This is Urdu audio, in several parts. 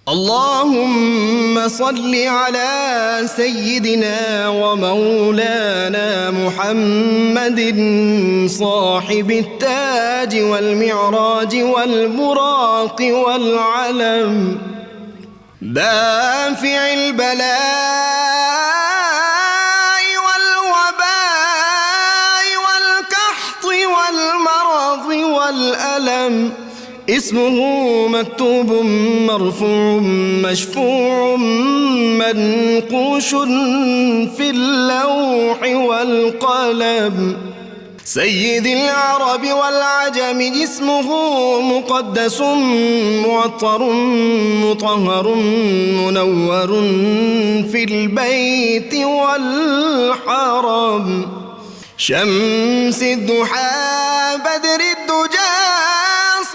اللهم صل على سيدنا ومولانا محمد صاحب التاج والمعراج والبراق والعلم دافع البلاء والوباء والقحط والمرض والألم اسمه مكتوب مرفوع مشفوع منقوش في اللوح والقلم سيد العرب والعجم اسمه مقدس معطر مطهر منور في البيت والحرم شمس الضحى بدر الدجى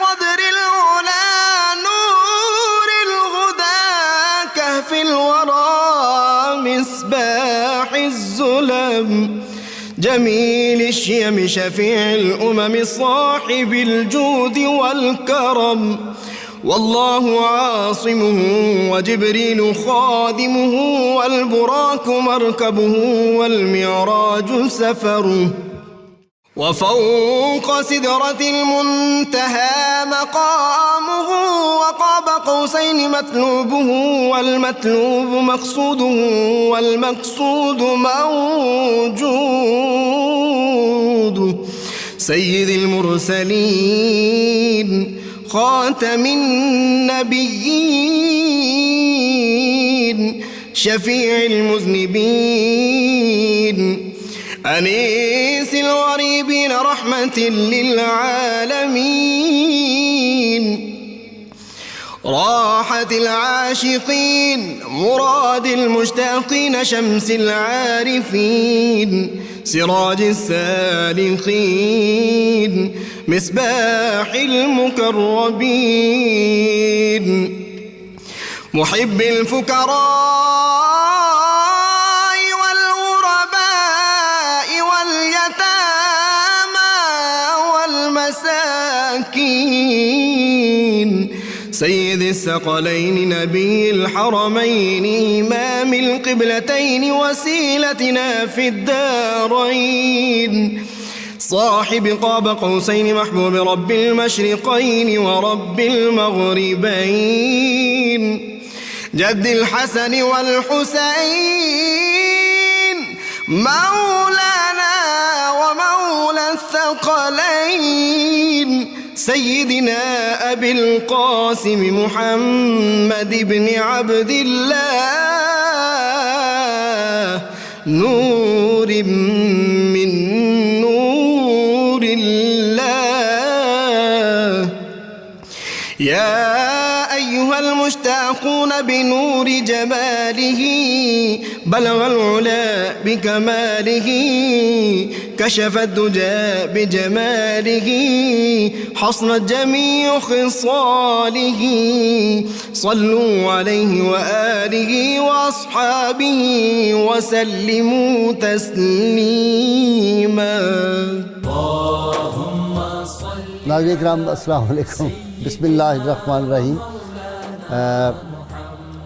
صدر العلا نور الهدى كهف الورى مصباح الظلم جميل الشيم شفيع الأمم صاحب الجود والكرم والله عاصمه وجبريل خادمه والبراك مركبه والمعراج سفره وفوق سدرة المنتهى مقامه وقاب قوسين مطلوبه والمطلوب مقصوده والمقصود موجود سيد المرسلين خاتم النبيين شفيع المذنبين أنيس الغريبين رحمة للعالمين راحة العاشقين مراد المشتاقين شمس العارفين سراج السالكين مصباح المقربين محب الفقراء سيد الثقلين نبي الحرمين إمام القبلتين وسيلتنا في الدارين صاحب قاب قوسين محبوب رب المشرقين ورب المغربين جد الحسن والحسين مولانا ومولى الثقلين سيدنا أبي القاسم محمد بن عبد الله نور من نور الله يا أيها المشتاقون بنور جماله بلغ العلا بكماله كشف الدجى بجماله حصنت جميع خصاله صلوا عليه وآله وأصحابه وسلموا تسليما. ناظرین کرام السلام علیکم. بسم اللہ الرحمن الرحیم.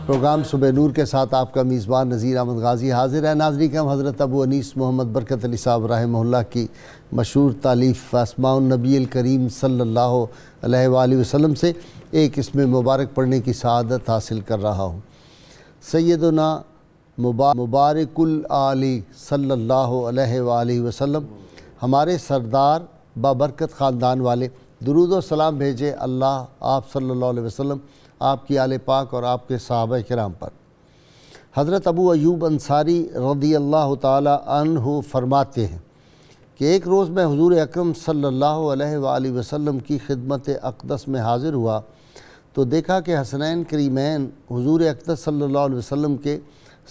پروگرام صبح نور کے ساتھ آپ کا میزبان نذیر احمد غازی حاضر ہے. ناظرین کرام حضرت ابو انیس محمد برکت علی صاحب رحمہ اللہ کی مشہور تالیف اسماء النبی الکریم صلی اللہ علیہ وآلہ وسلم سے ایک اسم مبارک پڑھنے کی سعادت حاصل کر رہا ہوں. سیدنا مبارک العالی صلی اللہ علیہ وآلہ وسلم ہمارے سردار بابرکت خاندان والے درود و سلام بھیجے اللہ آپ صلی اللہ علیہ وسلم آپ کی آل پاک اور آپ کے صحابہ کرام پر. حضرت ابو ایوب انصاری رضی اللہ تعالی عنہ فرماتے ہیں کہ ایک روز میں حضور اکرم صلی اللہ علیہ وآلہ وسلم کی خدمت اقدس میں حاضر ہوا تو دیکھا کہ حسنین کریمین حضور اقدس صلی اللہ علیہ وسلم کے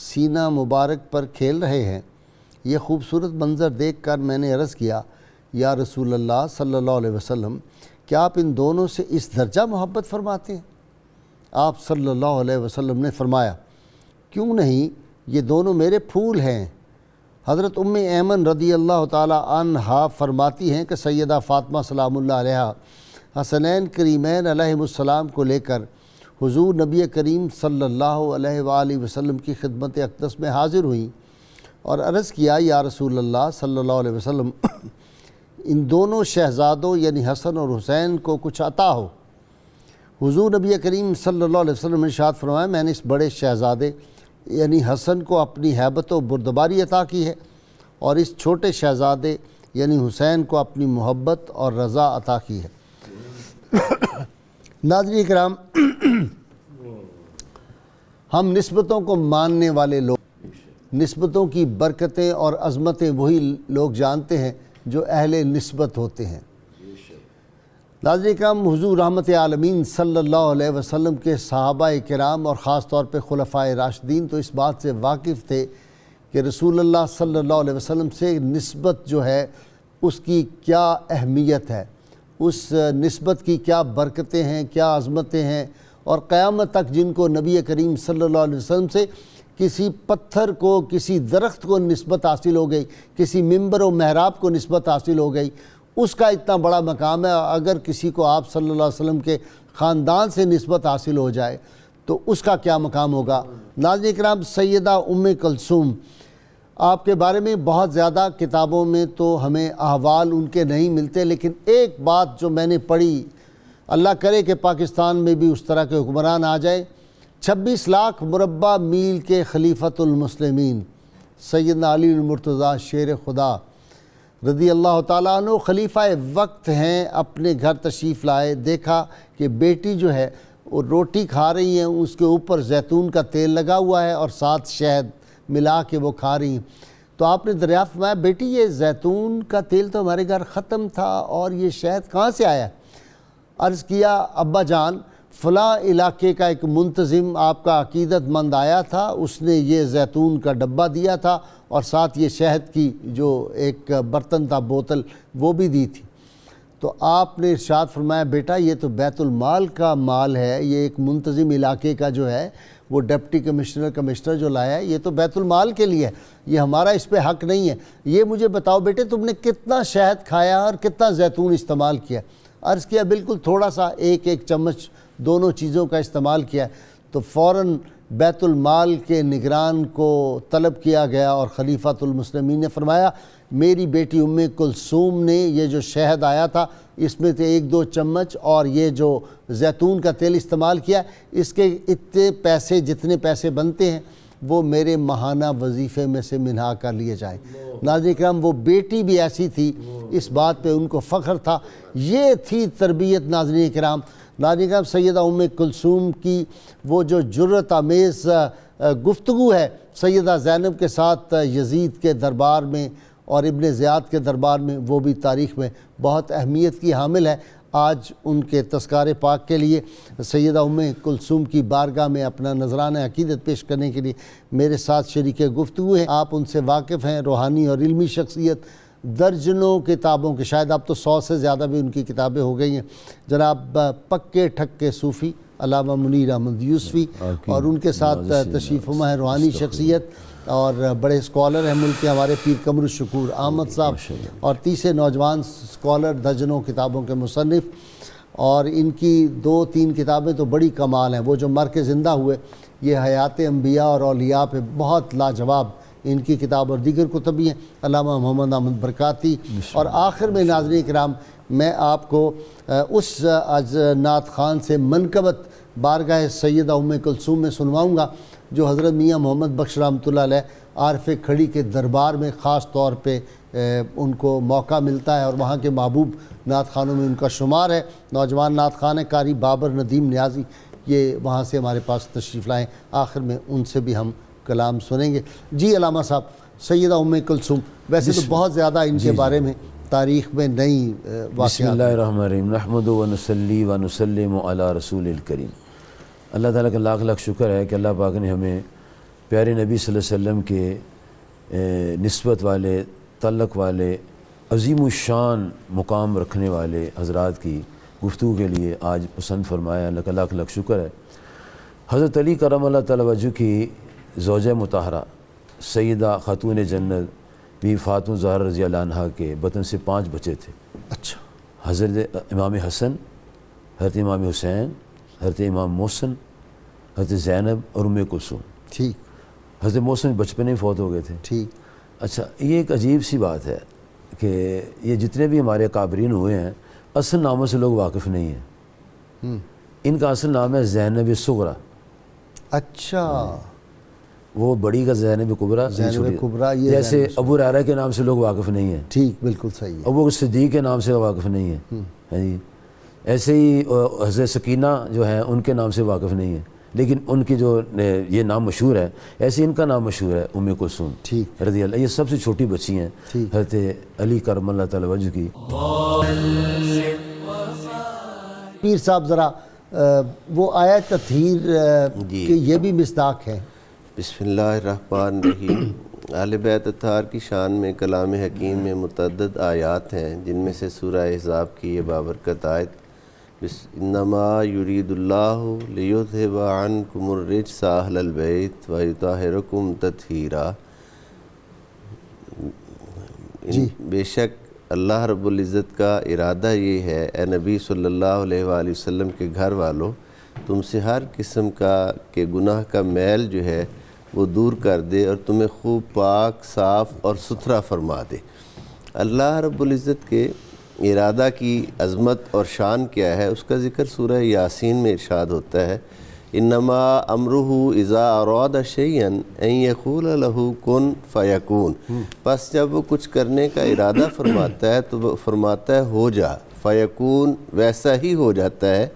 سینہ مبارک پر کھیل رہے ہیں. یہ خوبصورت منظر دیکھ کر میں نے عرض کیا یا رسول اللہ صلی اللہ علیہ وسلم کیا آپ ان دونوں سے اس درجہ محبت فرماتے ہیں؟ آپ صلی اللہ علیہ وسلم نے فرمایا کیوں نہیں، یہ دونوں میرے پھول ہیں. حضرت ام ایمن رضی اللہ تعالی عنہا فرماتی ہیں کہ سیدہ فاطمہ سلام اللہ علیہا حسنین کریمین علیہم السلام کو لے کر حضور نبی کریم صلی اللہ علیہ وآلہ وسلم کی خدمت اقدس میں حاضر ہوئیں اور عرض کیا یا رسول اللہ صلی اللہ علیہ وسلم ان دونوں شہزادوں یعنی حسن اور حسین کو کچھ عطا ہو۔ حضور نبی کریم صلی اللہ علیہ وسلم نے ارشاد فرمایا میں نے اس بڑے شہزادے یعنی حسن کو اپنی ہیبت و بردباری عطا کی ہے اور اس چھوٹے شہزادے یعنی حسین کو اپنی محبت اور رضا عطا کی ہے۔ ناظرین کرام، ہم نسبتوں کو ماننے والے لوگ نسبتوں کی برکتیں اور عظمتیں وہی لوگ جانتے ہیں جو اہل نسبت ہوتے ہیں۔ ناظرین کرام، حضور رحمت عالمین صلی اللہ علیہ وسلم کے صحابہ کرام اور خاص طور پہ خلفائے راشدین تو اس بات سے واقف تھے کہ رسول اللہ صلی اللہ علیہ وسلم سے نسبت جو ہے اس کی کیا اہمیت ہے، اس نسبت کی کیا برکتیں ہیں، کیا عظمتیں ہیں، اور قیامت تک جن کو نبی کریم صلی اللہ علیہ وسلم سے کسی پتھر کو، کسی درخت کو نسبت حاصل ہو گئی، کسی ممبر و محراب کو نسبت حاصل ہو گئی، اس کا اتنا بڑا مقام ہے۔ اگر کسی کو آپ صلی اللہ علیہ وسلم کے خاندان سے نسبت حاصل ہو جائے تو اس کا کیا مقام ہوگا۔ ناظرین کرام، سیدہ ام کلثوم، آپ کے بارے میں بہت زیادہ کتابوں میں تو ہمیں احوال ان کے نہیں ملتے، لیکن ایک بات جو میں نے پڑھی، اللہ کرے کہ پاکستان میں بھی اس طرح کے حکمران آ جائے، 26 لاکھ مربع میل کے خلیفۃ المسلمین سیدنا علی المرتضیٰ شیر خدا رضی اللہ تعالیٰ عنہ خلیفہ وقت ہیں، اپنے گھر تشریف لائے، دیکھا کہ بیٹی جو ہے وہ روٹی کھا رہی ہیں، اس کے اوپر زیتون کا تیل لگا ہوا ہے اور ساتھ شہد ملا کے وہ کھا رہی ہیں۔ تو آپ نے دریافت فرمایا بیٹی یہ زیتون کا تیل تو ہمارے گھر ختم تھا اور یہ شہد کہاں سے آیا؟ عرض کیا ابا جان فلاں علاقے کا ایک منتظم آپ کا عقیدت مند آیا تھا، اس نے یہ زیتون کا ڈبہ دیا تھا اور ساتھ یہ شہد کی جو ایک برتن تھا، بوتل، وہ بھی دی تھی۔ تو آپ نے ارشاد فرمایا بیٹا یہ تو بیت المال کا مال ہے، یہ ایک منتظم علاقے کا جو ہے وہ ڈپٹی کمشنر جو لایا ہے یہ تو بیت المال کے لیے ہے، یہ ہمارا اس پہ حق نہیں ہے۔ یہ مجھے بتاؤ بیٹے تم نے کتنا شہد کھایا اور کتنا زیتون استعمال کیا؟ عرض کیا بالکل تھوڑا سا، ایک چمچ دونوں چیزوں کا استعمال کیا۔ تو فوراً بیت المال کے نگران کو طلب کیا گیا اور خلیفۃ المسلمین نے فرمایا میری بیٹی ام کلثوم نے یہ جو شہد آیا تھا اس میں سے 1-2 چمچ اور یہ جو زیتون کا تیل استعمال کیا، اس کے اتنے پیسے جتنے پیسے بنتے ہیں وہ میرے ماہانہ وظیفے میں سے منہا کر لیے جائیں۔ ناظرین کرام، وہ بیٹی بھی ایسی تھی، اس بات پہ ان کو فخر تھا۔ یہ تھی تربیت ناظرین کرام۔ ناظرین کرام، سیدہ ام کلثوم کی وہ جو جرأت آمیز گفتگو ہے سیدہ زینب کے ساتھ یزید کے دربار میں اور ابن زیاد کے دربار میں، وہ بھی تاریخ میں بہت اہمیت کی حامل ہے۔ آج ان کے تذکار پاک کے لیے سیدہ ام کلثوم کی بارگاہ میں اپنا نذرانہ عقیدت پیش کرنے کے لیے میرے ساتھ شریک گفتگو ہیں۔ آپ ان سے واقف ہیں، روحانی اور علمی شخصیت، درجنوں کتابوں کے، شاید اب تو 100 سے زیادہ بھی ان کی کتابیں ہو گئی ہیں۔ جناب پکے ٹھکے صوفی علامہ منیر احمد یوسفی، اور ان کے ساتھ تشریف فرما ہے روحانی شخصیت اور بڑے اسکالر ہیں ملک کے ہمارے پیر قمر الشکور احمد صاحب، اور تیسرے نوجوان اسکالر، درجنوں کتابوں کے مصنف، اور ان کی 2-3 کتابیں تو بڑی کمال ہیں۔ وہ جو مر کے زندہ ہوئے، یہ حیات انبیاء اور اولیاء پہ بہت لاجواب ان کی کتاب اور دیگر کتب بھی ہیں، علامہ محمد احمد برکاتی۔ اور آخر میں ناظرین کرام میں آپ کو اس نعت خان سے منقبت بارگاہ سیدہ ام کلثوم میں سنواؤں گا جو حضرت میاں محمد بخش رحمۃ اللہ علیہ عارف کھڑی کے دربار میں خاص طور پہ ان کو موقع ملتا ہے اور وہاں کے محبوب نعت خانوں میں ان کا شمار ہے۔ نوجوان نعت خان ہے قاری بابر ندیم نیازی، یہ وہاں سے ہمارے پاس تشریف لائیں۔ آخر میں ان سے بھی ہم کلام سنیں گے۔ جی علامہ صاحب، سیدہ ام کلثوم، ویسے تو بہت زیادہ ان کے بارے میں تاریخ میں نئی واقعات۔ بسم اللہ الرحمن الرحیم، نحمد و نصلی و نسلم علی رسول الکریم۔ اللہ تعالیٰ کا لاکھ لاکھ شکر ہے کہ اللہ پاک نے ہمیں پیارے نبی صلی اللہ علیہ وسلم کے نسبت والے، تعلق والے، عظیم الشان مقام رکھنے والے حضرات کی گفتگو کے لیے آج پسند فرمایا۔ اللہ کا لاکھ لاکھ شکر ہے۔ حضرت علی کرم اللہ تعالیٰ وجہ کی زوجہ مطہرہ سیدہ خاتون جنت بی فاطمہ زہرا رضی اللہ عنہا کے بطن سے 5 بچے تھے۔ اچھا۔ حضرت امام حسن، حضرت امام حسین، حضرت امام محسن، حضرت زینب اور ام کلثوم۔ ٹھیک حضرت محسن بچپن میں فوت ہو گئے تھے۔ ٹھیک۔ اچھا، یہ ایک عجیب سی بات ہے کہ یہ جتنے بھی ہمارے اکابرین ہوئے ہیں اصل ناموں سے لوگ واقف نہیں ہیں۔ ان کا اصل نام ہے زینب صغریٰ۔ اچھا، وہ بڑی کا زینب کبریٰ، زینب کبریٰ، یہ جیسے ابو ہریرہ کے نام سے لوگ واقف نہیں ہیں، ٹھیک، بالکل صحیح ہے۔ ابو صدیق کے نام سے واقف نہیں ہیں، ہاں جی۔ ایسے ہی حضرت سکینہ جو ہیں ان کے نام سے واقف نہیں ہیں، لیکن ان کی جو یہ نام مشہور ہے، ایسے ان کا نام مشہور ہے ام کلثوم ٹھیک رضی اللہ۔ یہ سب سے چھوٹی بچی ہیں ٹھیک۔ حضرت علی کرم اللہ تعالی وجہ کی۔ پیر صاحب ذرا وہ آیت تطہیر کہ یہ بھی مصداق ہے۔ بسم اللہ الرحمن الرحیم۔ اہل بیت اطہار کی شان میں کلام حکیم میں متعدد آیات ہیں، جن میں سے سورہ احزاب کی یہ بابرکت آیت انما یرید اللہ لیذھب عنکم الرجس اہل البیت ویطہرکم تطہیرا۔ بے شک اللہ رب العزت کا ارادہ یہ ہے، اے نبی صلی اللہ علیہ وآلہ وسلم کے گھر والوں، تم سے ہر قسم کا کہ گناہ کا میل جو ہے وہ دور کر دے اور تمہیں خوب پاک، صاف اور ستھرا فرما دے۔ اللہ رب العزت کے ارادہ کی عظمت اور شان کیا ہے، اس کا ذکر سورہ یاسین میں ارشاد ہوتا ہے، انما امرہ اذا اراد شیئا ان یقول لہ کن فیکون۔ پس جب وہ کچھ کرنے کا ارادہ فرماتا ہے تو وہ فرماتا ہے ہو جا، فیکون ویسا ہی ہو جاتا ہے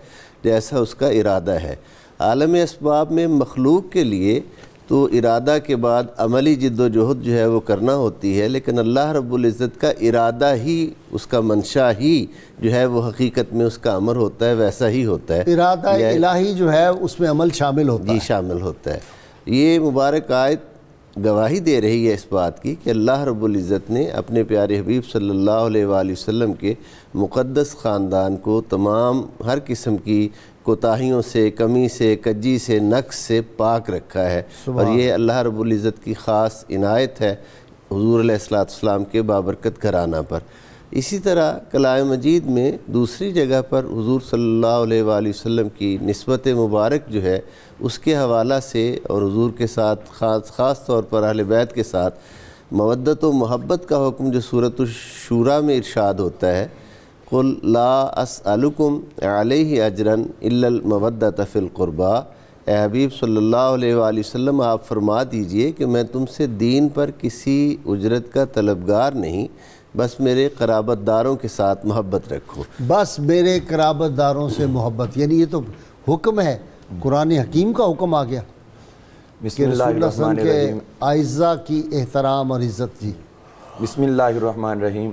جیسا اس کا ارادہ ہے۔ عالم اسباب میں مخلوق کے لیے تو ارادہ کے بعد عملی جد و جہد جو ہے وہ کرنا ہوتی ہے، لیکن اللہ رب العزت کا ارادہ ہی، اس کا منشا ہی جو ہے وہ حقیقت میں اس کا امر ہوتا ہے، ویسا ہی ہوتا ہے۔ ارادہ الہی جو ہے اس میں عمل شامل ہوتا ہے۔ شامل ہوتا ہے۔ یہ مبارک آیت گواہی دے رہی ہے اس بات کی کہ اللہ رب العزت نے اپنے پیارے حبیب صلی اللہ علیہ وآلہ وسلم کے مقدس خاندان کو تمام ہر قسم کی کوتاہیوں سے، کمی سے، کجی سے، نقص سے پاک رکھا ہے، اور یہ اللہ رب العزت کی خاص عنایت ہے حضور علیہ السلام کے بابرکت گھرانہ پر۔ اسی طرح کلام مجید میں دوسری جگہ پر حضور صلی اللہ علیہ وآلہ وسلم کی نسبت مبارک جو ہے اس کے حوالہ سے، اور حضور کے ساتھ خاص طور پر اہل بیت کے ساتھ مودت و محبت کا حکم جو سورۃ الشورى میں ارشاد ہوتا ہے، قل لا اسألکم علیہ اجرا الا المودۃ فی القربى۔ اے حبیب صلی اللہ علیہ وآلہ وسلم، آپ فرما دیجئے کہ میں تم سے دین پر کسی اجرت کا طلبگار نہیں، بس میرے قرابت داروں کے ساتھ محبت رکھو۔ بس میرے قرابت داروں سے محبت، یعنی یہ تو حکم ہے، قرآن حکیم کا حکم آ گیا بسم کہ اللہ رسول اللہ صلی اللہ الرحمن علیہ وسلم الرحیم۔ کے اعزہ کی احترام اور عزت۔ جی بسم اللہ الرحمن الرحیم۔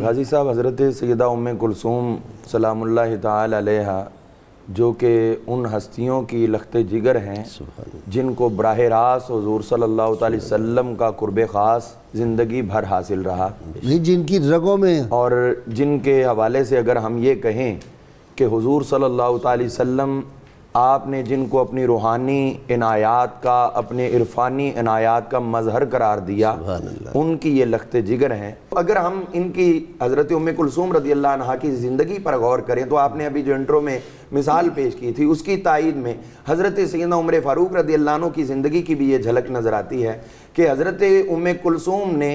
غازی صاحب، حضرت سیدہ ام کلثوم سلام اللہ تعالی علیہا، جو کہ ان ہستیوں کی لخت جگر ہیں جن کو براہ راست حضور صلی اللہ علیہ وسلم کا قرب خاص زندگی بھر حاصل رہا، جن کی رگوں میں، اور جن کے حوالے سے اگر ہم یہ کہیں کہ حضور صلی اللہ علیہ وسلم آپ نے جن کو اپنی روحانی عنایات کا، اپنے عرفانی عنایات کا مظہر قرار دیا، ان کی یہ لخت جگر ہیں۔ اگر ہم ان کی حضرت ام کلثوم رضی اللہ عنہا کی زندگی پر غور کریں تو آپ نے ابھی جو انٹرو میں مثال پیش کی تھی اس کی تائید میں حضرت سیدنا عمر فاروق رضی اللہ عنہ کی زندگی کی بھی یہ جھلک نظر آتی ہے کہ حضرت ام کلثوم نے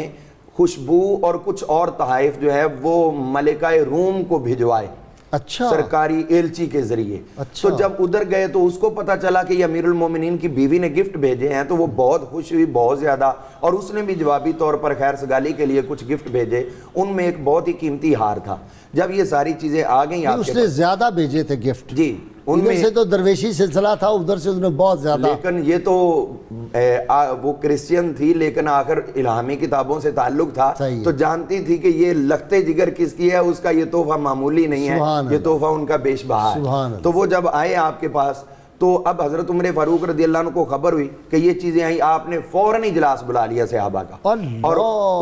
خوشبو اور کچھ اور تحائف جو ہے وہ ملکہ روم کو بھجوائے، اچھا، سرکاری ایلچی کے ذریعے۔ تو جب ادھر گئے تو اس کو پتہ چلا کہ یہ امیر المومنین کی بیوی نے گفٹ بھیجے ہیں، تو وہ بہت خوش ہوئی، بہت زیادہ، اور اس نے بھی جوابی طور پر خیر سگالی کے لیے کچھ گفٹ بھیجے، ان میں ایک بہت ہی قیمتی ہار تھا۔ جب یہ ساری چیزیں آ گئیں آپ اس نے زیادہ بھیجے تھے گفٹ، جی، ان ادھر میں سے تو درویشی سلسلہ تھا، ادھر سے اس نے بہت زیادہ، لیکن یہ تو وہ کرسچین تھی لیکن آخر الہامی کتابوں سے تعلق تھا، تو جانتی تھی کہ یہ لخت جگر کس کی ہے، اس کا یہ تحفہ معمولی نہیں ہے، یہ تحفہ ان کا بیش بہا ہے۔ تو وہ جب آئے آپ کے پاس تو اب حضرت عمر فاروق رضی اللہ عنہ کو خبر ہوئی کہ یہ چیزیں آئیں، آپ نے فوراً اجلاس بلا لیا صحابہ کا، اور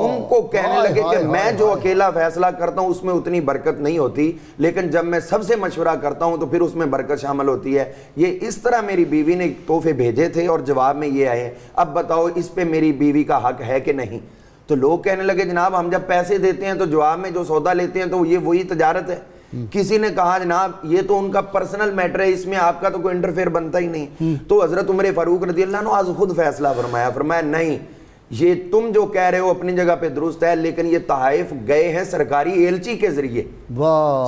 ان کو کہنے لگے کہ میں جو اکیلا فیصلہ کرتا ہوں اس میں اتنی برکت نہیں ہوتی، لیکن جب میں سب سے مشورہ کرتا ہوں تو پھر اس میں برکت شامل ہوتی ہے۔ یہ اس طرح میری بیوی نے تحفے بھیجے تھے اور جواب میں یہ آئے، اب بتاؤ اس پہ میری بیوی کا حق ہے کہ نہیں؟ تو لوگ کہنے لگے جناب ہم جب پیسے دیتے ہیں تو جواب میں جو سودا لیتے ہیں تو یہ وہی تجارت ہے، کسی نے کہا جناب یہ تو ان کا پرسنل میٹر ہے، اس میں آپ کا تو کوئی انٹرفیئر بنتا ہی نہیں. تو حضرت عمر فاروق رضی اللہ عنہ آج خود فیصلہ فرمایا نہیں یہ تم جو کہہ رہے ہو اپنی جگہ پہ درست ہے، لیکن یہ طائف گئے ہیں سرکاری ایلچی کے ذریعے،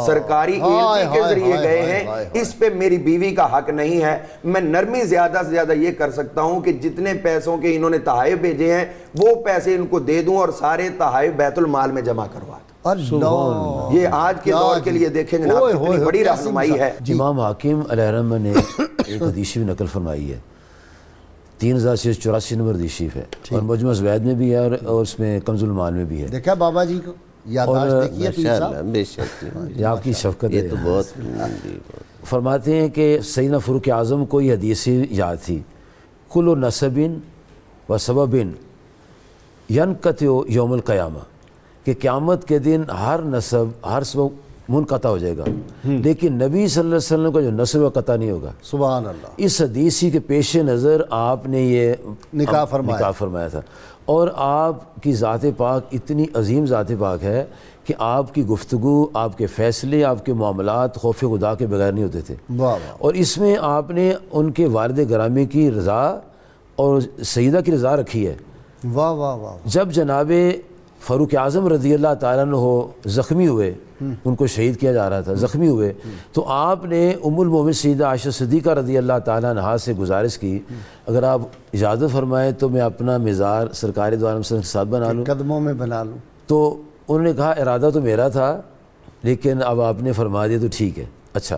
سرکاری ایلچی کے ذریعے گئے ہیں، اس پہ میری بیوی کا حق نہیں ہے. میں نرمی زیادہ سے زیادہ یہ کر سکتا ہوں کہ جتنے پیسوں کے انہوں نے تحائف بھیجے ہیں وہ پیسے ان کو دے دوں اور سارے تحائف بیت المال میں جمع کروا دوں. یہ آج کے دور کے لیے دیکھیں جناب کتنی بڑی رہنمائی ہے. امام حاکم علیہ الرحمہ نے ایک حدیث بھی نقل فرمائی ہے، 3684 نمبر حدیث شریف ہے، اور مجمع زوید میں بھی ہے اور اس میں کنز المال میں بھی ہے. دیکھا بابا جی کو یادداشت دیکھیے پیر صاحب، بے شک یہ آپ کی شفقت ہے. یہ تو بہت فرماتے ہیں کہ سیدنا فاروق اعظم کو یہ حدیث یاد تھی، کل نسب و سبب ینقطع یوم القیامہ، کہ قیامت کے دن ہر نسب ہر سبب منقطع ہو جائے گا، لیکن نبی صلی اللہ علیہ وسلم کا جو نسب و قطع نہیں ہوگا. سبحان اللہ. اس حدیثی کے پیش نظر آپ نے یہ نکاح فرمایا تھا. اور آپ کی ذات پاک اتنی عظیم ذات پاک ہے کہ آپ کی گفتگو، آپ کے فیصلے، آپ کے معاملات خوف خدا کے بغیر نہیں ہوتے تھے. اور اس میں آپ نے ان کے والد گرامی کی رضا اور سیدہ کی رضا رکھی ہے. واہ واہ واہ. جب جناب فاروق اعظم رضی اللہ تعالیٰ عنہ زخمی ہوئے، ان کو شہید کیا جا رہا تھا، زخمی ہوئے، تو آپ نے ام المومن سیدہ عائشہ صدیقہ رضی اللہ تعالیٰ عنہا سے گزارش کی اگر آپ اجازت فرمائیں تو میں اپنا مزار سرکار دو عالم کے ساتھ بنا لوں، قدموں میں بنا لوں. تو انہوں نے کہا ارادہ تو میرا تھا لیکن اب آپ نے فرما دیا تو ٹھیک ہے. اچھا،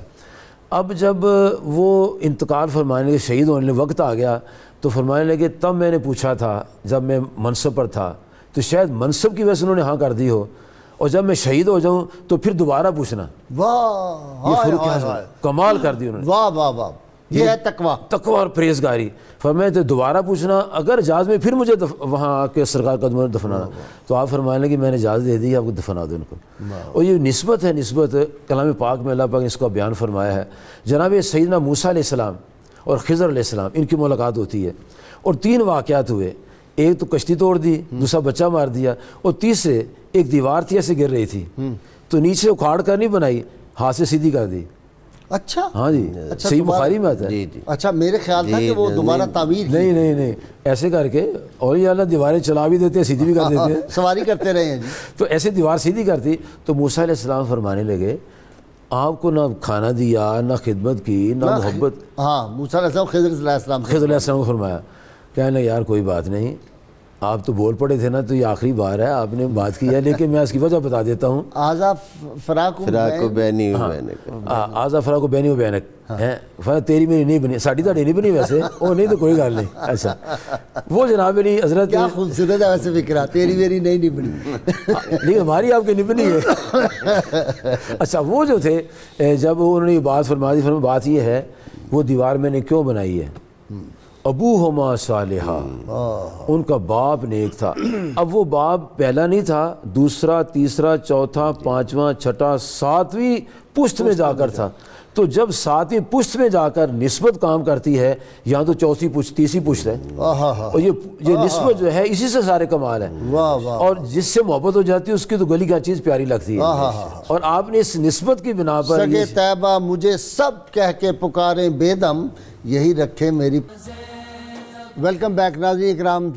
اب جب وہ انتقال فرمانے کے شہید ہونے وقت آ گیا تو فرمانے لگے تب میں نے پوچھا تھا جب میں منصب پر تھا تو شاید منصب کی وجہ سے انہوں نے ہاں کر دی ہو، اور جب میں شہید ہو جاؤں تو پھر دوبارہ پوچھنا. واہ، یہ فاروق اعظم کمال کر دی انہوں نے. واہ واہ واہ. یہ ہے تقویٰ اور پرہیزگاری. فرمائے تو دوبارہ پوچھنا اگر اجازت میں پھر مجھے وہاں آ کے سرکار قدموں میں دفنانا. تو آپ فرمانے لگے میں نے اجازت دے دی، آپ کو دفنا دو ان کو. اور یہ نسبت ہے، نسبت کلام پاک میں اللہ پاک نے اس کا بیان فرمایا ہے. جناب سیدنا موسیٰ علیہ السلام اور خضر علیہ السلام ان کی ملاقات ہوتی ہے اور 3 واقعات ہوئے. ایک تو کشتی توڑ دی، دوسرا بچہ مار دیا، اور تیسرے ایک دیوار تھی ایسے گر رہی تھی تو نیچے اکھاڑ کر نہیں بنائی، ہاتھ سے سیدھی کر دی. اچھا ہاں جی، صحیح بخاری میں آتا ہے. اچھا میرے خیال تھا کہ وہ دوبارہ تعمیر نہیں ایسے کر کے، اور یہ اللہ دیواریں چلا بھی دیتے ہیں سیدھی بھی کر دیتے ہیں، سواری کرتے رہے ہیں جی. تو ایسے دیوار سیدھی کرتی. تو موسیٰ علیہ السلام فرمانے لگے آپ کو نہ کھانا دیا، نہ خدمت کی، نہ محبت. ہاں موسیٰ علیہ السلام خضر علیہ السلام کو فرمایا. کہنے یار کوئی بات نہیں، آپ تو بول پڑے تھے نا، تو یہ آخری بار ہے آپ نے بات کی ہے، لیکن میں اس کی وجہ بتا دیتا ہوں. آزا فراق و بینی و بینک تیری میری نہیں بنی، ساڑی تاڑی نہیں بنی ویسے، وہ نہیں تو کوئی گل نہیں. اچھا وہ جناب علی حضرت کیا خوبصورت ہے ویسے فکرہ، تیری میری نہیں بنی لیکن ہماری آپ کی نہیں بنی ہے. اچھا وہ جو تھے جب انہوں نے یہ بات فرما دی، بات یہ ہے وہ دیوار میں نے کیوں بنائی ہے، ابوہما صالحا، ان کا باپ نیک تھا. اب وہ باپ پہلا نہیں تھا، دوسرا، تیسرا، چوتھا، پانچواں، چھٹا، 7ویں پشت میں جا کر تھا. تو جب 7ویں پشت میں جا کر نسبت کام کرتی ہے، یہاں تو 4تھی پشت، 3ری پشت ہے، اور یہ نسبت جو ہے اسی سے سارے کمال ہے. اور جس سے محبت ہو جاتی ہے اس کی تو گلی کا چیز پیاری لگتی ہے. اور آپ نے اس نسبت کی بنا پر سگے طیبہ مجھے سب کہہ کے پکاریں بے دم، یہی رکھے میری. ویلکم بیک ناظرین اکرام.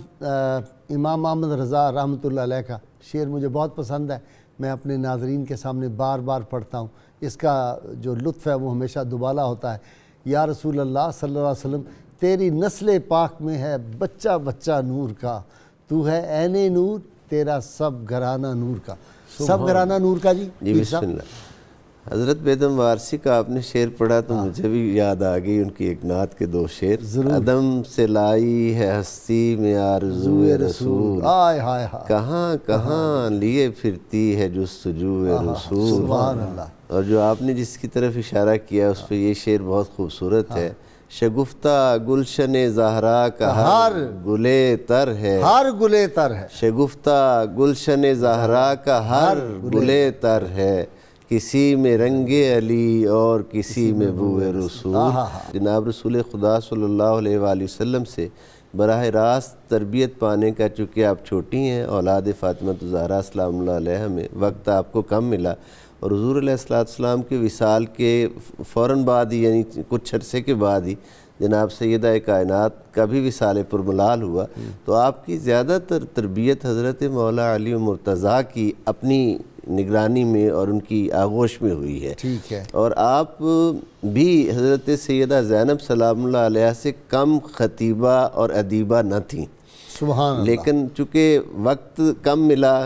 امام محمد رضا رحمۃ اللہ علیہ کا شعر مجھے بہت پسند ہے، میں اپنے ناظرین کے سامنے بار بار پڑھتا ہوں. اس کا جو لطف ہے وہ ہمیشہ دوبالا ہوتا ہے. یا رسول اللہ صلی اللہ علیہ وسلم، تیری نسل پاک میں ہے بچہ بچہ نور کا، تو ہے عین نور، تیرا سب گھرانہ نور کا. سب گھرانہ نور کا. جی بسم اللہ. حضرت بیدم وارسی کا آپ نے شعر پڑھا تو مجھے بھی یاد آ گئی ان کی ایک نعت کے 2 شعر. عدم سے لائی ہے ہستی میں آرزوئے رسول، کہاں کہاں لیے پھرتی ہے جستجوئے رسول. سبحان اللہ. اور جو آپ نے جس کی طرف اشارہ کیا اس پہ یہ شعر بہت خوبصورت ہے. شگفتہ گلشن زہرا کا ہر گلے تر ہے، ہر گلے تر ہے. شگفتہ گلشن زہرا کا ہر گلے تر ہے، کسی میں رنگ علی اور کسی میں بوئے رسول. جناب رسول خدا صلی اللہ علیہ وآلہ وسلم سے براہ راست تربیت پانے کا، چونکہ آپ چھوٹی ہیں، اولاد فاطمہ الزہرا سلام اللہ علیہ میں وقت آپ کو کم ملا، اور حضور علیہ السلام کے وصال کے فوراً بعد ہی، یعنی کچھ عرصے کے بعد ہی جناب سیدہ کائنات کا بھی وصال پرملال ہوا، تو آپ کی زیادہ تر تربیت حضرت مولا علی مرتضیٰ کی اپنی نگرانی میں اور ان کی آغوش میں ہوئی ہے۔ ٹھیک ہے۔ اور آپ بھی حضرت سیدہ زینب سلام اللہ علیہ سے کم خطیبہ اور ادیبہ نہ تھیں، سبحان اللہ۔ لیکن چونکہ وقت کم ملا،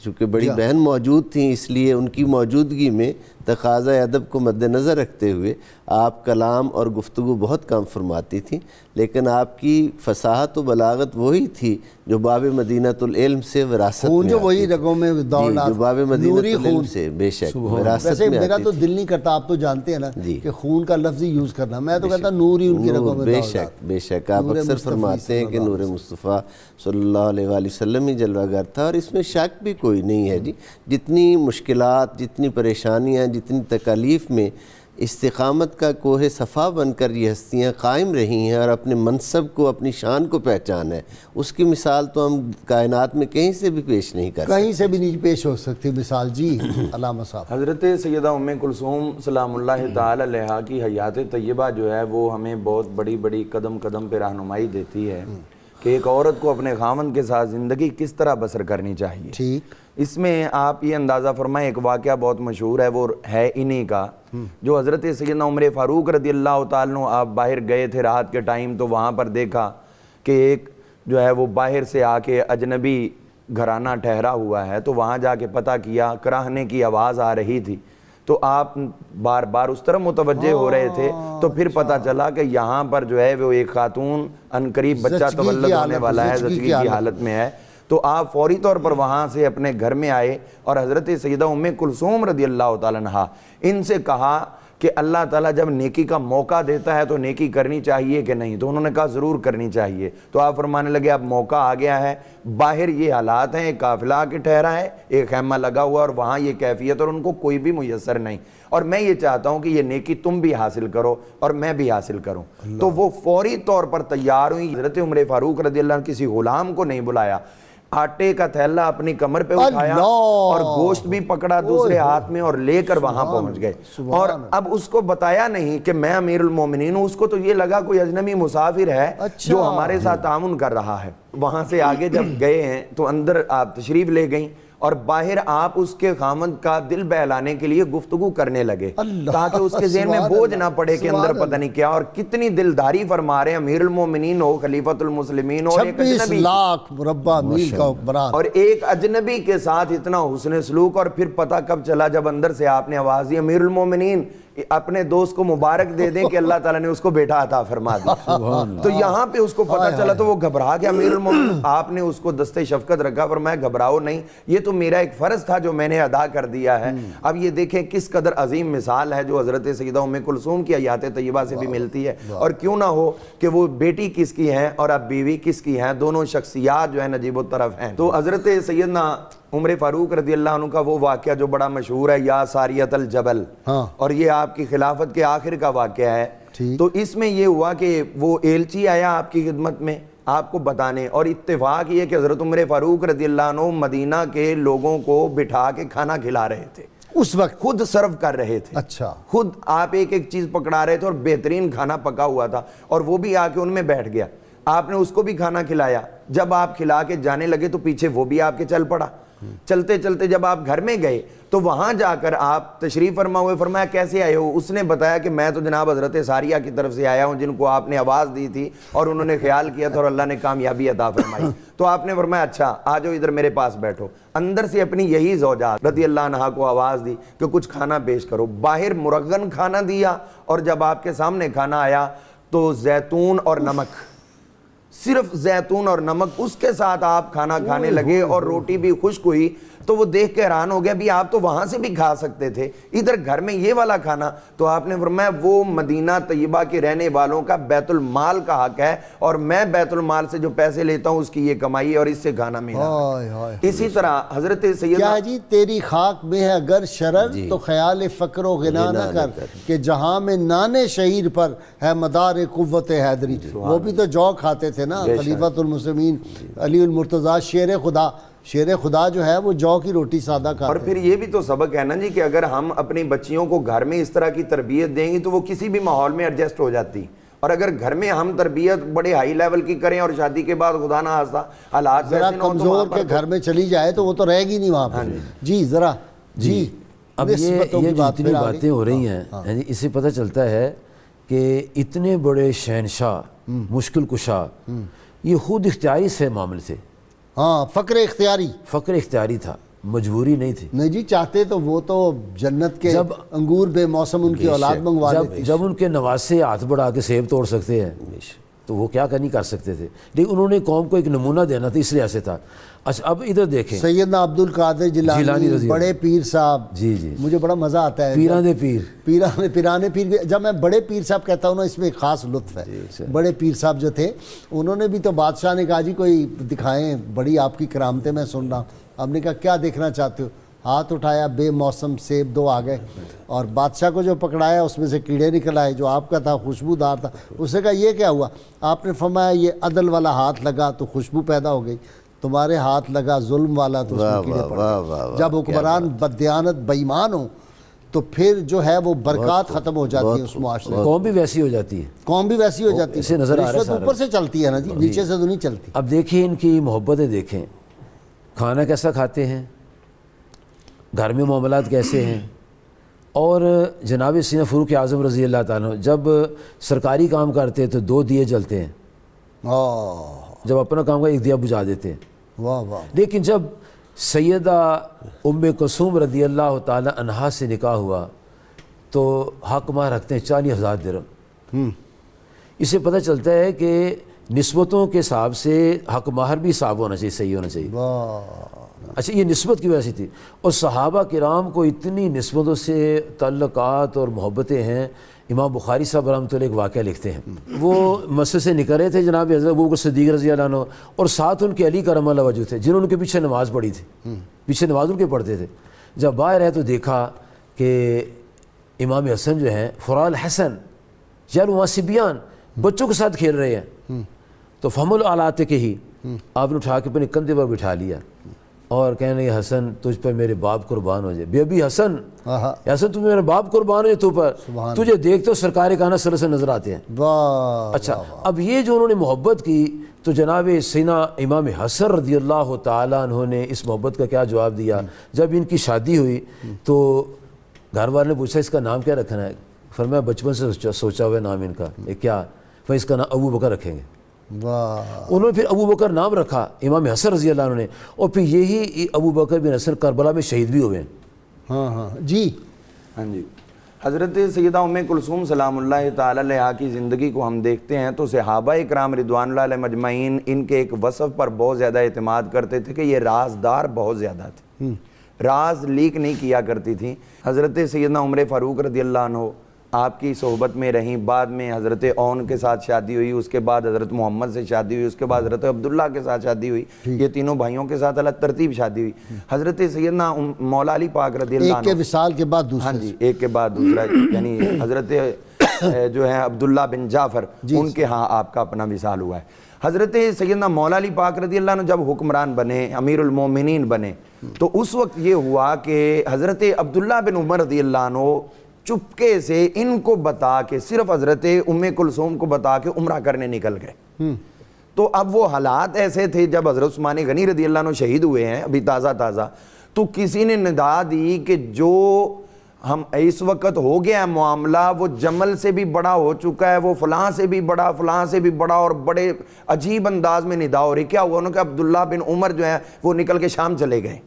چونکہ بڑی بہن موجود تھیں، اس لیے ان کی موجودگی میں تقاضۂ ادب کو مد نظر رکھتے ہوئے آپ کلام اور گفتگو بہت کم فرماتی تھیں، لیکن آپ کی فصاحت و بلاغت وہی تھی جو باب مدینۃ العلم سے وراثت خون میں جو آتی وہی تھی۔ رگوں میں دوڑنا، جو باب مدینۃ نوری العلم خون سے بے شک وراثت ویسے میں میرا آتی تو تھی۔ دل نہیں کرتا، آپ تو جانتے ہیں نا جی۔ کہ خون کا لفظ ہی یوز کرنا، میں تو کہتا نور ہی ان کی رگوں میں بے دوڑ شک بے شک آپ نور اکثر مصطفی فرماتے ہیں صلی کہ اللہ نور مصطفیٰ صلی اللہ علیہ وآلہ وسلم ہی جلوہ گر تھا، اور اس میں شک بھی کوئی نہیں ہے جی۔ جتنی مشکلات، جتنی پریشانیاں، جتنی تکالیف میں استقامت کا کوہ صفا بن کر یہ ہستیاں قائم رہی ہیں اور اپنے منصب کو، اپنی شان کو پہچانا ہے، اس کی مثال تو ہم کائنات میں کہیں سے بھی پیش نہیں کر سکتے، کہیں سے بھی نہیں پیش ہو سکتی مثال۔ جی علامہ صاحب۔ حضرت سیدہ ام کلثوم سلام اللہ تعالی علیہا کی حیات طیبہ جو ہے وہ ہمیں بہت بڑی بڑی قدم قدم پہ رہنمائی دیتی ہے کہ ایک عورت کو اپنے خاوند کے ساتھ زندگی کس طرح بسر کرنی چاہیے۔ ٹھیک۔ اس میں آپ یہ اندازہ فرمائیں، ایک واقعہ بہت مشہور ہے، وہ ہے انہی کا، جو حضرت سیدنا عمر فاروق رضی اللہ تعالیٰ عنہ آپ باہر گئے تھے رات کے ٹائم، تو وہاں پر دیکھا کہ ایک جو ہے وہ باہر سے آ کے اجنبی گھرانہ ٹھہرا ہوا ہے، تو وہاں جا کے پتہ کیا، کراہنے کی آواز آ رہی تھی، تو آپ بار بار اس طرح متوجہ ہو رہے تھے، تو پھر پتہ چلا کہ یہاں پر جو ہے وہ ایک خاتون عنقریب بچہ تولد ہونے والا ہے، زچگی کی حالت میں ہے، تو آپ فوری طور پر وہاں سے اپنے گھر میں آئے اور حضرت سیدہ ام کلثوم رضی اللہ تعالیٰ عنہا ان سے کہا کہ اللہ تعالیٰ جب نیکی کا موقع دیتا ہے تو نیکی کرنی چاہیے کہ نہیں؟ تو انہوں نے کہا ضرور کرنی چاہیے۔ تو آپ فرمانے لگے اب موقع آ گیا ہے، باہر یہ حالات ہیں، ایک قافلہ آ کے ٹھہرا ہے، ایک خیمہ لگا ہوا اور وہاں یہ کیفیت اور ان کو کوئی بھی میسر نہیں، اور میں یہ چاہتا ہوں کہ یہ نیکی تم بھی حاصل کرو اور میں بھی حاصل کروں۔ تو وہ فوری طور پر تیار ہوئی۔ حضرت عمر فاروق رضی اللہ عنہ کسی غلام کو نہیں بلایا، آٹے کا تھیلا اپنی کمر پہ اٹھایا اور گوشت بھی پکڑا دوسرے ہاتھ میں اور لے کر وہاں پہنچ گئے، اور اب اس کو بتایا نہیں کہ میں امیر المومنین ہوں، اس کو تو یہ لگا کوئی اجنبی مسافر ہے جو ہمارے ساتھ تعاون کر رہا ہے۔ وہاں سے آگے جب گئے ہیں تو اندر آپ تشریف لے گئیں اور باہر آپ اس کے خامند کا دل بہلانے کے لیے گفتگو کرنے لگے تاکہ اس کے ذہن میں بوجھ نہ پڑے کہ اندر پتہ نہیں کیا، اور کتنی دلداری فرما رہے ہیں، امیر المومنین ہو، خلیفۃ المسلمین ہو، 26 لاکھ مربع میل کا حکمران، اور ایک اجنبی کے ساتھ اتنا حسن سلوک، اور پھر پتہ کب چلا جب اندر سے آپ نے آواز دی امیر المومنین اپنے دوست کو مبارک دے دیں کہ اللہ تعالیٰ نے اس کو بیٹا عطا فرما دیا۔ تو یہاں پہ اس کو پتہ چلا تو وہ گھبرا گیا۔ امیر المومنین آپ نے اس کو دستے شفقت رکھا، فرمایا گھبراؤ نہیں، یہ تو میرا ایک فرض تھا جو میں نے ادا کر دیا ہے۔ اب یہ دیکھیں کس قدر عظیم مثال ہے جو حضرت سیدہ ام کلثوم کی حیات طیبہ سے بھی ملتی ہے، اور کیوں نہ ہو کہ وہ بیٹی کس کی ہیں اور اب بیوی کس کی ہیں، دونوں شخصیات جو ہیں نجیب الطرف ہیں۔ تو حضرت سیدنا عمر فاروق رضی اللہ عنہ کا وہ واقعہ جو بڑا مشہور ہے، یا ساریت الجبل، اور یہ آپ کی خلافت کے آخر کا واقعہ ہے۔ تو اس میں یہ ہوا کہ وہ ایلچی آیا آپ کی خدمت میں آپ کو بتانے، اور اتفاق یہ کہ حضرت عمر فاروق رضی اللہ عنہ مدینہ کے لوگوں کو بٹھا کے کھانا کھلا رہے تھے، اس وقت خود سرو کر رہے تھے۔ اچھا، خود آپ ایک ایک چیز پکڑا رہے تھے اور بہترین کھانا پکا ہوا تھا، اور وہ بھی آ کے ان میں بیٹھ گیا، آپ نے اس کو بھی کھانا کھلایا۔ جب آپ کھلا کے جانے لگے تو پیچھے وہ بھی آپ کے چل پڑا۔ چلتے چلتے جب آپ گھر میں گئے تو وہاں جا کر آپ تشریف فرما ہوئے، فرمایا کیسے آئے ہو؟ اس نے بتایا کہ میں تو جناب حضرت ساریہ کی طرف سے آیا ہوں جن کو آپ نے آواز دی تھی اور انہوں نے خیال کیا تھا اور اللہ نے کامیابی عطا فرمائی۔ تو آپ نے فرمایا اچھا آ جاؤ ادھر میرے پاس بیٹھو۔ اندر سے اپنی یہی زوجات رضی اللہ عنہا کو آواز دی کہ کچھ کھانا پیش کرو، باہر مرغن کھانا دیا، اور جب آپ کے سامنے کھانا آیا تو زیتون اور نمک، صرف زیتون اور نمک، اس کے ساتھ آپ کھانا کھانے لگے اور روٹی بھی خشک ہوئی۔ تو وہ دیکھ کے حیران ہو گیا، بھی آپ تو وہاں سے بھی کھا سکتے تھے، ادھر گھر میں یہ والا کھانا؟ تو آپ نے فرمایا وہ مدینہ طیبہ کے رہنے والوں کا بیت المال کا حق ہے، اور میں بیت المال سے جو پیسے لیتا ہوں اس کی یہ کمائی ہے، اور اس سے کھانا میرا ہے۔ اسی طرح حضرت سیدنا کیا جی تیری خاک میں ہے اگر شرر تو خیال فقر و غنا نہ کر، کہ جہاں میں نانے شہیر پر ہے مدار قوت حیدری۔ وہ بھی تو جو کھاتے تھے نا، خلیفۃ المسلمین علی المرتضیٰ شیر خدا، شیر خدا جو ہے وہ جو کی روٹی سادہ کھاتے ہیں. اور پھر یہ بھی تو سبق ہے نا جی کہ اگر ہم اپنی بچیوں کو گھر میں اس طرح کی تربیت دیں گے تو وہ کسی بھی ماحول میں ایڈجسٹ ہو جاتی. اور اگر گھر میں ہم تربیت بڑے ہائی لیول کی کریں اور شادی کے بعد خدا نہ خواستہ حالات ذرا کمزور کے گھر میں چلی جائے تو وہ تو رہے گی نہیں وہاں پہ. جی ذرا جی اب یہ جتنی باتیں ہو رہی ہیں اس سے پتہ چلتا ہے کہ اتنے بڑے شہنشاہ مشکل کشا یہ خود اختیاری سے معاملے تھے. ہاں فقر اختیاری تھا, مجبوری نہیں تھی. نہیں جی چاہتے تو وہ تو جنت کے انگور بے موسم ان کی اولاد منگوا لیتی. جب ان کے نواسے ہاتھ بڑھا کے سیب توڑ سکتے ہیں تو وہ کیا نہیں کر سکتے تھے, لیکن انہوں نے قوم کو ایک نمونہ دینا تھا, اس لیے ایسے تھا. اچھا اب ادھر دیکھیں سیدنا عبد القادر جیلانی بڑے پیر صاحب. جی مجھے بڑا مزہ آتا ہے پیرانے پیر. جب میں بڑے پیر صاحب کہتا ہوں نا اس میں ایک خاص لطف ہے. بڑے پیر صاحب جو تھے انہوں نے بھی تو بادشاہ نے کہا جی کوئی دکھائیں, بڑی آپ کی کرامتیں میں سن رہا ہوں. ہم نے کہا کیا دیکھنا چاہتے ہو؟ ہاتھ اٹھایا, بے موسم سیب 2 آ گئے, اور بادشاہ کو جو پکڑایا اس میں سے کیڑے نکل آئے, جو آپ کا تھا خوشبودار تھا. اس نے کہا یہ کیا ہوا؟ آپ نے فرمایا یہ عدل والا ہاتھ لگا تو خوشبو پیدا ہو گئی, تمہارے ہاتھ لگا ظلم والا تو اس میں کیڑے پڑ گئے. جب حکمران بددیانت بےایمان ہو تو پھر جو ہے وہ برکات ختم ہو جاتی ہے اس معاشرے میں. قوم بھی ویسی ہو جاتی ہے. اسے نظر آ رہا ہے رشوت اوپر سے چلتی ہے نا جی, نیچے سے تو نہیں چلتی. اب دیکھیں ان کی محبتیں, دیکھیں کھانا کیسا کھاتے ہیں, گھر میں معاملات کیسے ہیں. اور جناب سیدنا فاروق اعظم رضی اللہ تعالیٰ جب سرکاری کام کرتے تو 2 دیے جلتے ہیں, جب اپنا کام کا 1 دیا بجھا دیتے ہیں. لیکن جب سیدہ ام کلثوم رضی اللہ تعالیٰ عنہا سے نکاح ہوا تو حق مہر رکھتے ہیں 40,000 درہم. اس سے پتہ چلتا ہے کہ نسبتوں کے حساب سے حق مہر بھی حساب ہونا چاہیے, صحیح ہونا چاہیے. اچھا یہ نسبت کی وجہ سے تھی. اور صحابہ کرام کو اتنی نسبتوں سے تعلقات اور محبتیں ہیں. امام بخاری صاحب رحمۃ اللہ ایک واقعہ لکھتے ہیں, وہ مسجد سے نکل رہے تھے جناب حضرت ابوبکر صدیق رضی اللہ عنہ, اور ساتھ ان کے علی کرم اللہ وجہ تھے جنہوں نے ان کے پیچھے نماز پڑھی تھی, پیچھے نماز ان کے پڑھتے تھے. جب باہر آئے تو دیکھا کہ امام حسن جو ہیں فرال حسن یار وہاں سبیان بچوں کے ساتھ کھیل رہے ہیں. تو فہم العلات کے ہی آپ نے اٹھا کے اپنے کندھے پر بٹھا لیا اور کہنے لگے حسن تجھ پر میرے باپ قربان ہو جائے. بیبی حسن تو میرے باپ قربان ہو جائے تو پر, تجھے دیکھتے ہو سرکار کانا سر سے نظر آتے ہیں. اچھا اب یہ جو انہوں نے محبت کی تو جناب سیدنا امام حسن رضی اللہ تعالیٰ عنہ نے اس محبت کا کیا جواب دیا. جب ان کی شادی ہوئی تو گھر والے نے پوچھا اس کا نام کیا رکھنا ہے؟ فرمایا بچپن سے سوچا ہوا نام ان کا کیا, پھر اس کا نام ابو بکر رکھیں گے. انہوں نے پھر ابو بکر نام رکھا امام حسن رضی اللہ عنہ نے, اور پھر یہی ابو بکر بن حسن کربلا میں شہید بھی ہوئے ہیں. جی حضرت سیدہ ام کلثوم سلام اللہ تعالی علیہا کی زندگی کو ہم دیکھتے ہیں تو صحابہ اکرام رضوان اللہ علیہ مجمعین ان کے ایک وصف پر بہت زیادہ اعتماد کرتے تھے کہ یہ رازدار بہت زیادہ تھے, راز لیک نہیں کیا کرتی تھی. حضرت سیدنا عمر فاروق رضی اللہ عنہ آپ کی صحبت میں رہیں, بعد میں حضرت اون کے ساتھ شادی ہوئی, اس کے بعد حضرت محمد سے شادی ہوئی, اس کے بعد حضرت عبداللہ کے ساتھ شادی ہوئی. یہ تینوں بھائیوں کے ساتھ الگ ترتیب شادی ہوئی. حضرت سیدنا مولا علی پاک رضی اللہ عنہ ایک کے وصال کے بعد دوسرا, ہاں جی ایک کے بعد دوسرا, یعنی حضرت جو ہیں عبداللہ بن جعفر ان کے ہاں آپ کا اپنا وصال ہوا ہے. حضرت سیدنا مولا علی پاک رضی اللہ عنہ جب حکمران بنے, امیر المومنین بنے, تو اس وقت یہ ہوا کہ حضرت عبداللہ بن عمر رضی اللہ عنہ چپکے سے ان کو بتا کے, صرف حضرت ام کلثوم کو بتا کے عمرہ کرنے نکل گئے. تو اب وہ حالات ایسے تھے جب حضرت عثمان غنی رضی اللہ عنہ شہید ہوئے ہیں ابھی تازہ, تو کسی نے ندا دی کہ جو ہم اس وقت ہو گیا ہے معاملہ وہ جمل سے بھی بڑا ہو چکا ہے, وہ فلاں سے بھی بڑا, فلاں سے بھی بڑا, اور بڑے عجیب انداز میں ندا ہو رہی. کیا ہوا؟ انہوں نے کہا عبداللہ بن عمر جو ہیں وہ نکل کے شام چلے گئے.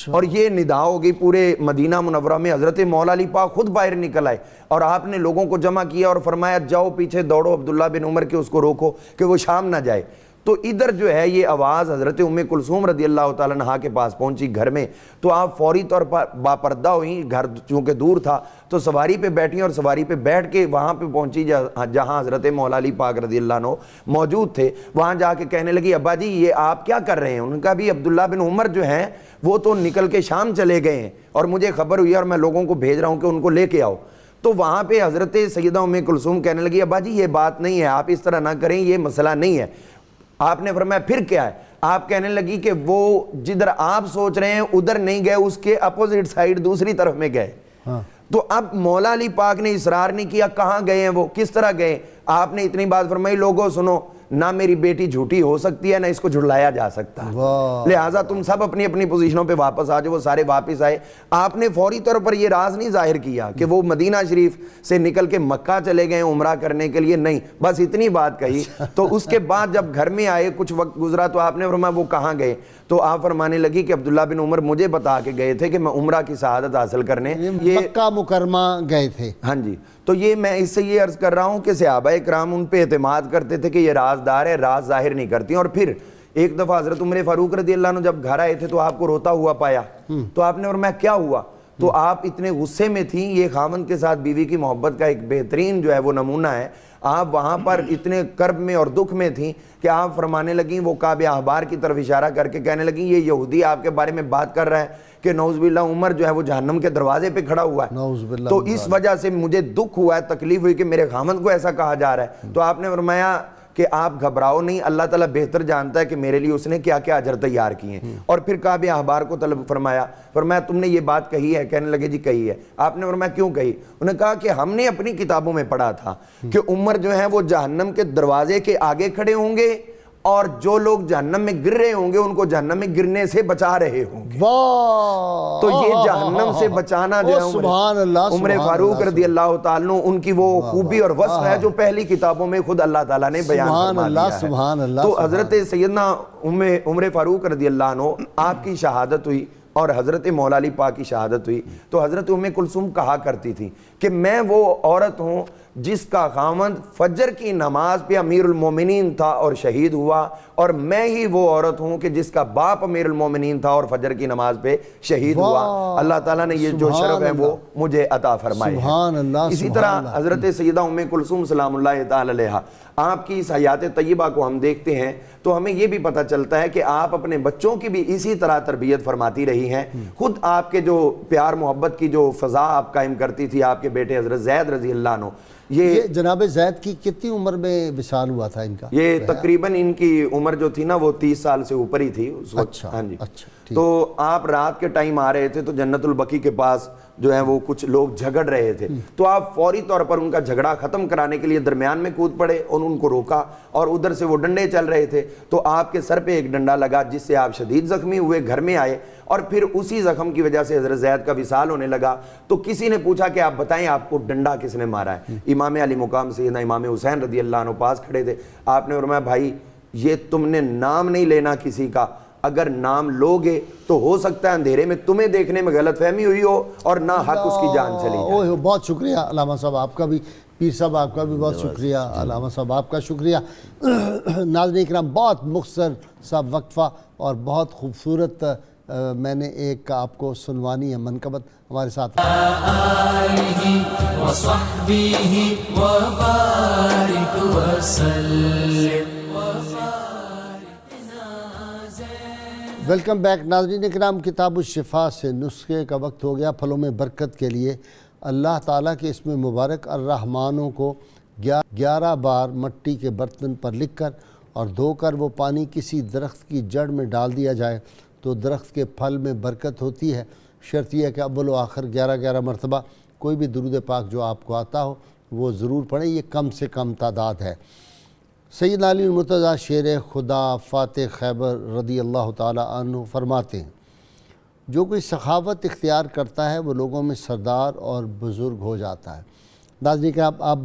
اور یہ ندا ہو گئی پورے مدینہ منورہ میں. حضرت مولا علی پاک خود باہر نکل آئے اور آپ نے لوگوں کو جمع کیا اور فرمایا جاؤ پیچھے دوڑو عبداللہ بن عمر کے, اس کو روکو کہ وہ شام نہ جائے. تو ادھر جو ہے یہ آواز حضرت ام کلثوم رضی اللہ تعالیٰ عنہا کے پاس پہنچی گھر میں, تو آپ فوری طور پر باپردہ ہوئیں. گھر چونکہ دور تھا تو سواری پہ بیٹھیں اور سواری پہ بیٹھ کے وہاں پہ پہنچی جہاں حضرت مولا علی پاک رضی اللہ عنہ موجود تھے. وہاں جا کے کہنے لگی ابا جی یہ آپ کیا کر رہے ہیں؟ ان کا بھی عبداللہ بن عمر جو ہیں وہ تو نکل کے شام چلے گئے ہیں اور مجھے خبر ہوئی اور میں لوگوں کو بھیج رہا ہوں کہ ان کو لے کے آؤ. تو وہاں پہ حضرت سیدہ ام کلثوم کہنے لگی ابا جی یہ بات نہیں ہے, آپ اس طرح نہ کریں, یہ مسئلہ نہیں ہے. آپ نے فرمایا پھر کیا ہے؟ آپ کہنے لگی کہ وہ جدھر آپ سوچ رہے ہیں ادھر نہیں گئے, اس کے اپوزٹ سائڈ دوسری طرف میں گئے. تو اب مولا علی پاک نے اصرار نہیں کیا کہاں گئے ہیں وہ, کس طرح گئے. آپ نے اتنی بات فرمائی, لوگوں سنو, نہ میری بیٹی جھوٹی ہو سکتی ہے نہ اس کو جھٹلایا جا سکتا, لہٰذا تم سب اپنی اپنی پوزیشنوں پہ واپس آ جاؤ. وہ سارے واپس آئے. آپ نے فوری طور پر یہ راز نہیں ظاہر کیا کہ وہ مدینہ شریف سے نکل کے مکہ چلے گئے عمرہ کرنے کے لیے, نہیں, بس اتنی بات کہی. تو اس کے بعد جب گھر میں آئے, کچھ وقت گزرا, تو آپ نے فرمایا وہ کہاں گئے. تو آپ فرمانے لگی کہ عبداللہ بن عمر مجھے بتا کے گئے تھے کہ میں عمرہ کی سعادت حاصل کرنے یہ مکہ مکرمہ گئے تھے. ہاں جی. تو یہ میں اس سے یہ عرض کر رہا ہوں کہ صحابہ کرام ان پہ اعتماد کرتے تھے کہ یہ رازدار ہے, راز ظاہر نہیں کرتی. اور پھر ایک دفعہ حضرت عمر فاروق رضی اللہ عنہ جب گھر آئے تھے تو آپ کو روتا ہوا پایا, تو آپ نے فرمایا کیا ہوا. تو آپ اتنے غصے میں تھیں, یہ خاوند کے ساتھ بیوی کی محبت کا ایک بہترین جو ہے وہ نمونہ ہے. آپ وہاں پر اتنے کرب میں اور دکھ میں تھیں کہ آپ فرمانے لگیں, وہ کعب احبار کی طرف اشارہ کر کے کہنے لگیں, یہ یہودی آپ کے بارے میں بات کر رہا ہے کہ نعوذ باللہ عمر جو ہے وہ جہنم کے دروازے پہ کھڑا ہوا ہے. تو اس وجہ سے مجھے دکھ ہوا ہے, تکلیف ہوئی کہ میرے خاوند کو ایسا کہا جا رہا ہے. تو آپ نے فرمایا کہ آپ گھبراؤ نہیں, اللہ تعالیٰ بہتر جانتا ہے کہ میرے لیے اس نے کیا کیا اجر تیار کیے ہیں. اور پھر کعب احبار کو طلب فرمایا تم نے یہ بات کہی ہے. کہنے لگے جی کہی ہے. آپ نے فرمایا کیوں کہی. انہوں نے کہا کہ ہم نے اپنی کتابوں میں پڑھا تھا کہ عمر جو ہے وہ جہنم کے دروازے کے آگے کھڑے ہوں گے, اور جو لوگ جہنم میں گر رہے ہوں گے ان کو جہنم میں گرنے سے بچا رہے ہوں گے. تو یہ جہنم سے بچانا جو ہے عمر فاروق رضی اللہ تعالیٰ ان کی وہ خوبی اور وصف ہے جو پہلی کتابوں میں خود اللہ تعالیٰ نے بیان فرما دیا ہے. تو حضرت سیدنا عمر فاروق رضی اللہ عنہ آپ کی شہادت ہوئی اور حضرت مولا علی پاک کی شہادت ہوئی. تو حضرت ام کلثوم کہا کرتی تھی کہ میں وہ عورت ہوں جس کا خاوند فجر کی نماز پہ امیر المومنین تھا اور شہید ہوا, اور میں ہی وہ عورت ہوں کہ جس کا باپ امیر المومنین تھا اور فجر کی نماز پہ شہید ہوا. اللہ تعالیٰ نے یہ جو شرف ہے وہ مجھے عطا فرمائے ہے. اسی طرح حضرت سیدہ ام کلثوم سلام اللہ تعالی علیہا, آپ کی اس حیات طیبہ کو ہم دیکھتے ہیں تو ہمیں یہ بھی پتہ چلتا ہے کہ آپ اپنے بچوں کی بھی اسی طرح تربیت فرماتی رہی ہیں. خود آپ کے جو پیار محبت کی جو فضا آپ قائم کرتی تھی, آپ کے بیٹے حضرت زید رضی اللہ عنہ, یہ جناب زید کی کتنی عمر میں وصال ہوا تھا ان کا؟ یہ تقریباً ان کی عمر جو تھی نا وہ 30 سال سے اوپر ہی تھی اس وقت. ہاں جی. تو آپ رات کے ٹائم آ رہے تھے تو جنت البقیع کے پاس جو ہے وہ کچھ لوگ جھگڑ رہے تھے, تو آپ فوری طور پر ان کا جھگڑا ختم کرانے کے لیے درمیان میں کود پڑے اور ان کو روکا, اور ادھر سے وہ ڈنڈے چل رہے تھے تو آپ کے سر پہ ایک ڈنڈا لگا جس سے آپ شدید زخمی ہوئے, گھر میں آئے, اور پھر اسی زخم کی وجہ سے حضرت زید کا وصال ہونے لگا. تو کسی نے پوچھا کہ آپ بتائیں آپ کو ڈنڈا کس نے مارا ہے. امام علی مقام سیدنا امام حسین رضی اللہ عنہ پاس کھڑے تھے. آپ نے فرمایا بھائی یہ تم نے نام نہیں لینا کسی کا, اگر نام لوگے تو ہو سکتا ہے اندھیرے میں تمہیں دیکھنے میں غلط فہمی ہوئی ہو اور نہ حق اس کی جان چلی جائے. بہت شکریہ علامہ صاحب آپ کا بھی, پیر صاحب آپ کا بھی بہت شکریہ, علامہ صاحب آپ کا شکریہ. ناظرین کرام, بہت مختصر سا وقفہ اور بہت خوبصورت میں نے ایک آپ کو سنوانی ہے منقبت. ہمارے ساتھ ویلکم بیک. ناظرین کرام, کتاب الشفا سے نسخے کا وقت ہو گیا. پھلوں میں برکت کے لیے اللہ تعالیٰ کے اسم مبارک الرحمانوں کو 11 بار مٹی کے برتن پر لکھ کر اور دھو کر وہ پانی کسی درخت کی جڑ میں ڈال دیا جائے تو درخت کے پھل میں برکت ہوتی ہے. شرط یہ ہے کہ اول و آخر 11 مرتبہ کوئی بھی درود پاک جو آپ کو آتا ہو وہ ضرور پڑھیں. یہ کم سے کم تعداد ہے. سیدنا علی المرتضیٰ شیر خدا فاتح خیبر رضی اللہ تعالی عنہ فرماتے ہیں, جو کوئی سخاوت اختیار کرتا ہے وہ لوگوں میں سردار اور بزرگ ہو جاتا ہے. ناظرین کہ آپ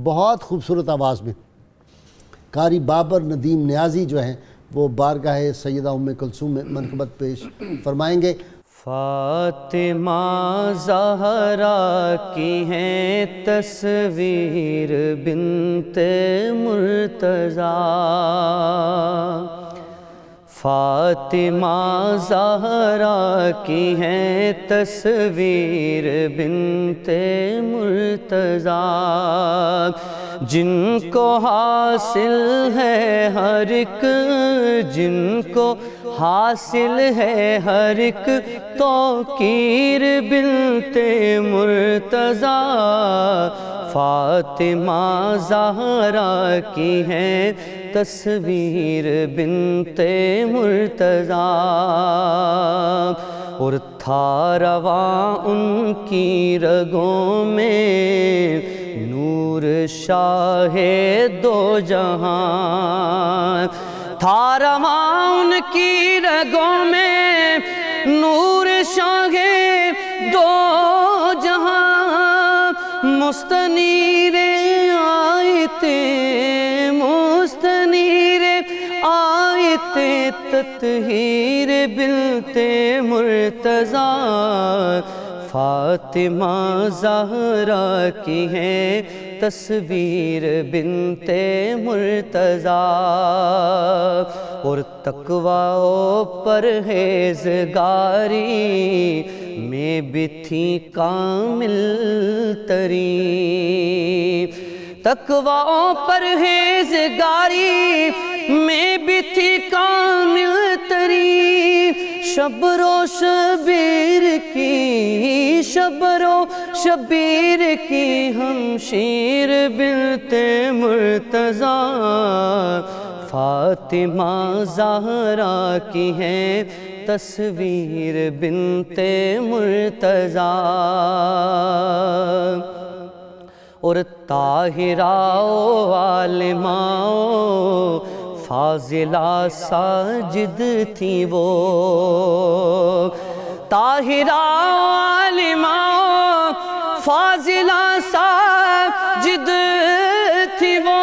بہت خوبصورت آواز میں قاری بابر ندیم نیازی جو ہیں وہ بارگاہ سیدہ ام کلثوم میں منقبت پیش فرمائیں گے. فاطمہ زہرا کی ہیں تصویر بنت مرتضیٰ, فاطمہ زہرا کی ہیں تصویر بنت مرتضیٰ, جن کو حاصل ہے ہر ایک, جن کو حاصل ہے ہر ایک توقیر بنت مرتضیٰ, فاطمہ زہرا کی ہیں تصویر بنت مرتضیٰ، اور تھا رواں ان کی رگوں میں نور شاہ دو جہاں، تھا رواں ان کی رگوں میں نور شاہ دو جہاں، مستنیر آیت تطہیر بنت مرتضیٰ، فاطمہ زہرا کی ہے تصویر بنت مرتضیٰ، اور تقویٰ و پرہیزگاری میں بھی تھی کامل ترین، تقویٰ و پرہیزگاری میں بھی تھی کامل ترین، شبر و شبیر کی، شبر و شبیر کی ہمشیر بنت مرتضیٰ، فاطمہ زہرا کی ہے تصویر بنت مرتضیٰ، اور طاہرہ و عالمہ و فاضلہ ساجد تھی وہ، طاہرہ و عالمہ و فاضلہ ساجد تھی وہ،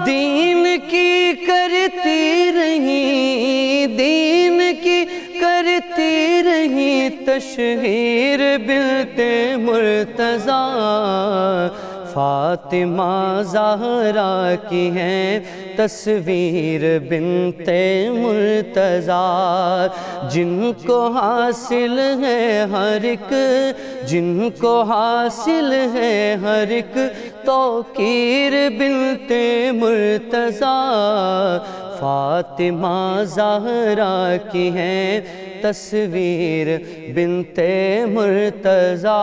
دین کی کرتی رہی، دین کی کرتی رہی تشہیر بنت مرتضیٰ، فاطمہ زہرا کی ہے تصویر بنت مرتضیٰ، جن کو حاصل ہے ہر ایک، جن کو حاصل ہے ہر ایک توقیر بنت مرتضیٰ، فاطمہ زہرا کی ہے تصویر بنت مرتضیٰ۔